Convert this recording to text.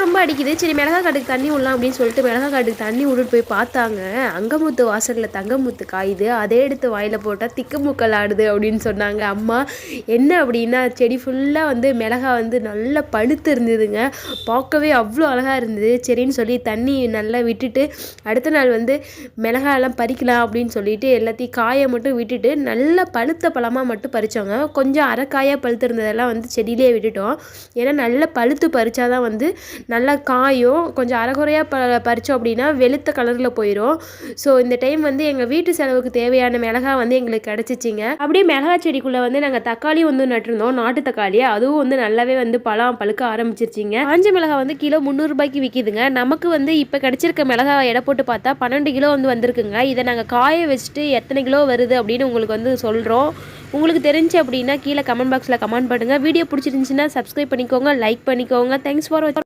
ரொம்ப அடிக்குது. சரி மிளகா காட்டுக்கு தண்ணி விடலாம் அப்படின்னு சொல்லிட்டு மிளகா காட்டுக்கு தண்ணி விட்டுட்டு போய் பார்த்தாங்க. அங்கமுத்து வாசலில் தங்கமுத்து காயுது. அதே எடுத்து வாயில் போட்டால் திக்குமுக்கல் ஆடுது அப்படின்னு சொன்னாங்க அம்மா. என்ன அப்படின்னா செடி ஃபுல்லாக வந்து மிளகா வந்து நல்லா பழுத்து இருந்ததுங்க. பார்க்கவே அவ்வளோ அழகாக இருந்தது. சரின்னு சொல்லி தண்ணி நல்லா விட்டுட்டு அடுத்த நாள் வந்து மிளகாயெல்லாம் பறிக்கலாம் அப்படின்னு சொல்லிட்டு எல்லாத்தையும் காயை மட்டும் விட்டுட்டு நல்லா பழுத்த பழமாக மட்டும் பறித்தோங்க. கொஞ்சம் அரைக்காயாக பழுத்து இருந்ததெல்லாம் வந்து செடியிலே விட்டுட்டோம். ஏன்னா நல்லா பழுத்து பறித்தாதான் வந்து நல்லா காயும். கொஞ்சம் அரைகுறையாக பறித்தோம் அப்படின்னா வெளுத்த கலரில் போயிடும். ஸோ இந்த டைம் வந்து எங்கள் வீட்டு செலவுக்கு தேவையான மிளகா வந்து எங்களுக்கு கிடச்சிச்சிங்க. அப்படியே மிளகா செடிக்குள்ளே வந்து நாங்கள் தக்காளி வந்து நட்டுருந்தோம், நாட்டு தக்காளி. அதுவும் வந்து நல்லாவே வந்து பழம் பழுக்க ஆரம்பிச்சிருச்சிங்க. காஞ்ச மிளகா வந்து கிலோ 300 ரூபாய்க்கு விற்கிதுங்க. நமக்கு வந்து இப்போ கிடச்சிருக்க மிளகா எடை போட்டு பார்த்தா 12 கிலோ வந்து வந்திருக்குங்க. இதை நாங்கள் காய வச்சுட்டு எத்தனை கிலோ வருது அப்படின்னு உங்களுக்கு வந்து சொல்கிறோம். உங்களுக்கு தெரிஞ்சு அப்படின்னா கீழே கமெண்ட் பாக்ஸில் கமெண்ட் பண்ணுங்கள். வீடியோ பிடிச்சிருந்துச்சின்னா சப்ஸ்கிரைப் பண்ணிக்கோங்க, லைக் பண்ணிக்கோங்க. தேங்க்ஸ் ஃபார் வாட்சிங்.